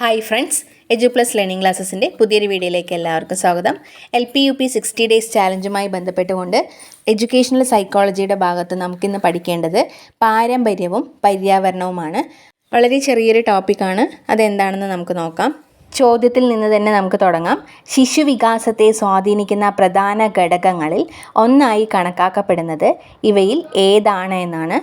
Hi friends, എജു plus learning ക്ലാസ്സസിൻ്റെ പുതിയൊരു വീഡിയോയിലേക്ക് എല്ലാവർക്കും സ്വാഗതം. LP-UP 60 ഡേയ്സ് ചാലഞ്ചുമായി ബന്ധപ്പെട്ടുകൊണ്ട് എഡ്യൂക്കേഷണൽ സൈക്കോളജിയുടെ ഭാഗത്ത് നമുക്കിന്ന് പഠിക്കേണ്ടത് പാരമ്പര്യവും പര്യാവരണവുമാണ്. വളരെ ചെറിയൊരു ടോപ്പിക്കാണ്, അതെന്താണെന്ന് നമുക്ക് നോക്കാം. ചോദ്യത്തിൽ നിന്ന് തന്നെ നമുക്ക് തുടങ്ങാം. ശിശുവികാസത്തെ സ്വാധീനിക്കുന്ന പ്രധാന ഘടകങ്ങളിൽ ഒന്നായി കണക്കാക്കപ്പെടുന്നത് ഇവയിൽ ഏതാണ് എന്നാണ്.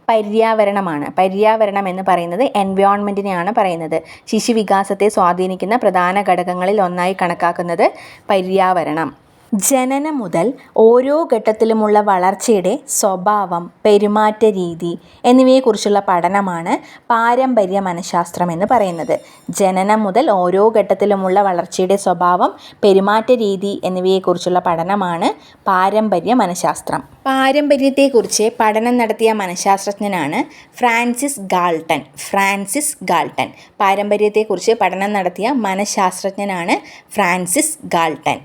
പര്യാവരണമാണ്. പര്യാവരണം എന്ന് പറയുന്നത് എൻവയോൺമെൻറ്റിനെയാണ് പറയുന്നത്. ശിശുവികാസത്തെ സ്വാധീനിക്കുന്ന പ്രധാന ഘടകങ്ങളിൽ ഒന്നായി കണക്കാക്കുന്നത് പര്യാവരണം. ജനനം മുതൽ ഓരോ ഘട്ടത്തിലുമുള്ള വളർച്ചയുടെ സ്വഭാവം, പെരുമാറ്റ രീതി എന്നിവയെക്കുറിച്ചുള്ള പഠനമാണ് പാരമ്പര്യ മനഃശാസ്ത്രം എന്ന് പറയുന്നത്. ജനനം മുതൽ ഓരോ ഘട്ടത്തിലുമുള്ള വളർച്ചയുടെ സ്വഭാവം, പെരുമാറ്റ രീതി എന്നിവയെക്കുറിച്ചുള്ള പഠനമാണ് പാരമ്പര്യ മനഃശാസ്ത്രം. പാരമ്പര്യത്തെക്കുറിച്ച് പഠനം നടത്തിയ മനഃശാസ്ത്രജ്ഞനാണ് ഫ്രാൻസിസ് ഗാൾട്ടൺ. പാരമ്പര്യത്തെക്കുറിച്ച് പഠനം നടത്തിയ മനഃശാസ്ത്രജ്ഞനാണ് ഫ്രാൻസിസ് ഗാൾട്ടൺ.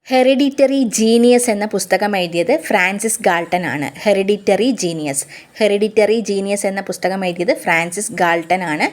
ഹെറിഡിറ്ററി ജീനിയസ് എന്ന പുസ്തകം എഴുതിയത് ഫ്രാൻസിസ് ഗാൾട്ടൺ ആണ്. ഹെറിഡിറ്ററി ജീനിയസ് എന്ന പുസ്തകം എഴുതിയത് ഫ്രാൻസിസ് ഗാൾട്ടൺ ആണ്.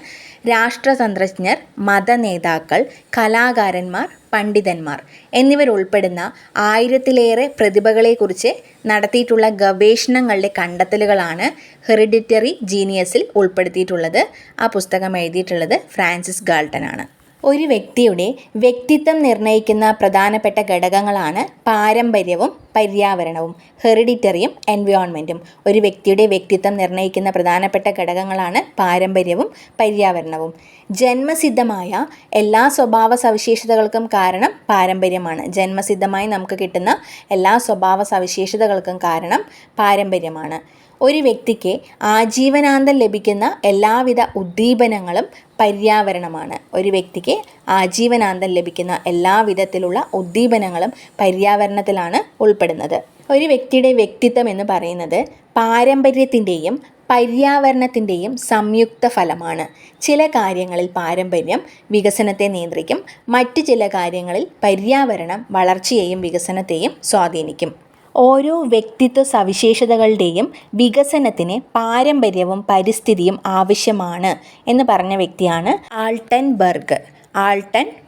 രാഷ്ട്രതന്ത്രജ്ഞർ, മതനേതാക്കൾ, കലാകാരന്മാർ, പണ്ഡിതന്മാർ എന്നിവരുൾപ്പെടുന്ന 1000-ലേറെ പ്രതിഭകളെക്കുറിച്ച് നടത്തിയിട്ടുള്ള ഗവേഷണങ്ങളുടെ കണ്ടെത്തലുകളാണ് ഹെറിഡിറ്ററി ജീനിയസിൽ ഉൾപ്പെടുത്തിയിട്ടുള്ളത്. ആ പുസ്തകം എഴുതിയിട്ടുള്ളത് ഫ്രാൻസിസ് ഗാൾട്ടൺ ആണ്. ഒരു വ്യക്തിയുടെ വ്യക്തിത്വം നിർണ്ണയിക്കുന്ന പ്രധാനപ്പെട്ട ഘടകങ്ങളാണ് പാരമ്പര്യവും പര്യാവരണവും, ഹെറിഡിറ്ററിയും എൻവയോൺമെൻറ്റും. ഒരു വ്യക്തിയുടെ വ്യക്തിത്വം നിർണ്ണയിക്കുന്ന പ്രധാനപ്പെട്ട ഘടകങ്ങളാണ് പാരമ്പര്യവും പര്യാവരണവും. ജന്മസിദ്ധമായ എല്ലാ സ്വഭാവ സവിശേഷതകൾക്കും കാരണം പാരമ്പര്യമാണ്. ജന്മസിദ്ധമായി നമുക്ക് കിട്ടുന്ന എല്ലാ സ്വഭാവ സവിശേഷതകൾക്കും കാരണം പാരമ്പര്യമാണ്. ഒരു വ്യക്തിക്ക് ആജീവനാന്തം ലഭിക്കുന്ന എല്ലാവിധ ഉദ്ദീപനങ്ങളും പര്യാവരണമാണ്. ഒരു വ്യക്തിക്ക് ആജീവനാന്തം ലഭിക്കുന്ന എല്ലാ വിധത്തിലുള്ള ഉദ്ദീപനങ്ങളും പര്യാവരണത്തിലാണ് ഉൾപ്പെടുന്നത്. ഒരു വ്യക്തിയുടെ വ്യക്തിത്വം എന്ന് പറയുന്നത് പാരമ്പര്യത്തിൻ്റെയും പര്യാവരണത്തിൻ്റെയും സംയുക്ത ഫലമാണ്. ചില കാര്യങ്ങളിൽ പാരമ്പര്യം വികസനത്തെ നിയന്ത്രിക്കും, മറ്റു ചില കാര്യങ്ങളിൽ പര്യാവരണം വളർച്ചയെയും വികസനത്തെയും സ്വാധീനിക്കും. ഓരോ വ്യക്തിത്വ സവിശേഷതകളുടെയും വികസനത്തിന് പാരമ്പര്യവും പരിസ്ഥിതിയും ആവശ്യമാണ് എന്ന് പറഞ്ഞ വ്യക്തിയാണ് ആൾട്ടൻ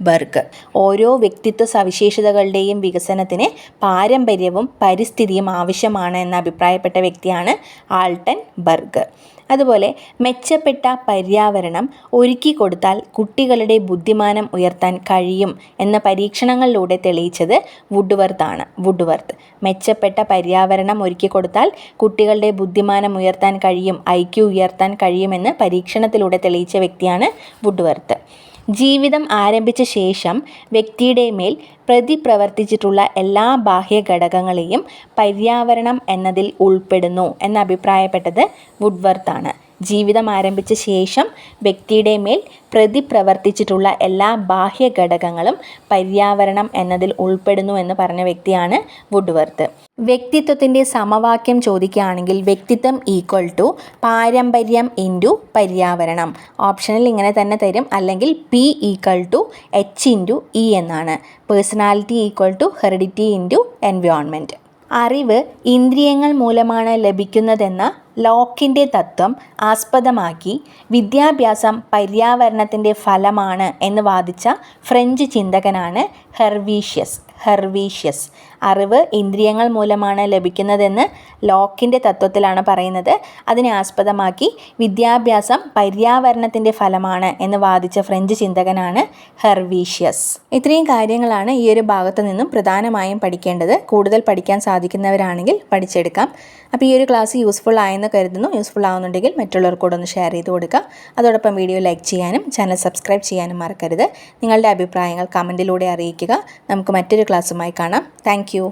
ബർഗ്. ഓരോ വ്യക്തിത്വ സവിശേഷതകളുടെയും വികസനത്തിന് പാരമ്പര്യവും പരിസ്ഥിതിയും ആവശ്യമാണ് എന്ന് അഭിപ്രായപ്പെട്ട വ്യക്തിയാണ് ആൾട്ടൻ ബർഗ്. അതുപോലെ മെച്ചപ്പെട്ട പര്യാവരണം ഒരുക്കി കൊടുത്താൽ കുട്ടികളുടെ ബുദ്ധിമാനം ഉയർത്താൻ കഴിയും എന്ന പരീക്ഷണങ്ങളിലൂടെ തെളിയിച്ചത് വുഡ്വർത്ത്. മെച്ചപ്പെട്ട പര്യാവരണം ഒരുക്കി കൊടുത്താൽ കുട്ടികളുടെ ബുദ്ധിമാനം ഉയർത്താൻ കഴിയും, IQ ഉയർത്താൻ കഴിയുമെന്ന് പരീക്ഷണത്തിലൂടെ തെളിയിച്ച വ്യക്തിയാണ് വുഡ്വർത്ത്. ജീവിതം ആരംഭിച്ച ശേഷം വ്യക്തിയുടെ മേൽ പ്രതിപ്രവർത്തിച്ചിട്ടുള്ള എല്ലാ ബാഹ്യ ഘടകങ്ങളെയും പര്യാവരണം എന്നതിൽ ഉൾപ്പെടുന്നു എന്ന് അഭിപ്രായപ്പെട്ടത് വുഡ്വർത്താണ്. ജീവിതം ആരംഭിച്ച ശേഷം വ്യക്തിയുടെ മേൽ പ്രതിപ്രവർത്തിച്ചിട്ടുള്ള എല്ലാ ബാഹ്യ ഘടകങ്ങളും പര്യാവരണം എന്നതിൽ ഉൾപ്പെടുന്നു എന്ന് പറഞ്ഞ വ്യക്തിയാണ് വുഡ്വർത്ത്. വ്യക്തിത്വത്തിൻ്റെ സമവാക്യം ചോദിക്കുകയാണെങ്കിൽ വ്യക്തിത്വം = പാരമ്പര്യം × പര്യാവരണം. ഓപ്ഷനിൽ ഇങ്ങനെ തന്നെ തരും, അല്ലെങ്കിൽ P = H × E എന്നാണ്. Personality = heredity × environment. അറിവ് ഇന്ദ്രിയങ്ങൾ മൂലമാണ് ലഭിക്കുന്നതെന്ന ലോക്കിൻ്റെ തത്വം ആസ്പദമാക്കി വിദ്യാഭ്യാസം പര്യാവരണത്തിൻ്റെ ഫലമാണ് എന്ന് വാദിച്ച ഫ്രഞ്ച് ചിന്തകനാണ് ഹെർവീഷ്യസ്. അറിവ് ഇന്ദ്രിയങ്ങൾ മൂലമാണ് ലഭിക്കുന്നതെന്ന് ലോക്കിൻ്റെ തത്വത്തിലാണ് പറയുന്നത്. അതിനെ ആസ്പദമാക്കി വിദ്യാഭ്യാസം പര്യാവരണത്തിൻ്റെ ഫലമാണ് എന്ന് വാദിച്ച ഫ്രഞ്ച് ചിന്തകനാണ് ഹെർവീഷ്യസ്. ഇത്രയും കാര്യങ്ങളാണ് ഈ ഒരു ഭാഗത്ത് നിന്നും പ്രധാനമായും പഠിക്കേണ്ടത്. കൂടുതൽ പഠിക്കാൻ സാധിക്കുന്നവരാണെങ്കിൽ പഠിച്ചെടുക്കാം. അപ്പോൾ ഈ ഒരു ക്ലാസ് യൂസ്ഫുൾ ആയെന്ന് കരുതുന്നു. യൂസ്ഫുൾ ആവുന്നുണ്ടെങ്കിൽ മറ്റുള്ളവർക്കൂടെ ഒന്ന് ഷെയർ ചെയ്ത് കൊടുക്കുക. അതോടൊപ്പം വീഡിയോ ലൈക്ക് ചെയ്യാനും ചാനൽ സബ്സ്ക്രൈബ് ചെയ്യാനും മറക്കരുത്. നിങ്ങളുടെ അഭിപ്രായങ്ങൾ കമൻറ്റിലൂടെ അറിയിക്കുക. നമുക്ക് മറ്റൊരു ക്ലാസ്സുമായി കാണാം. Thank you.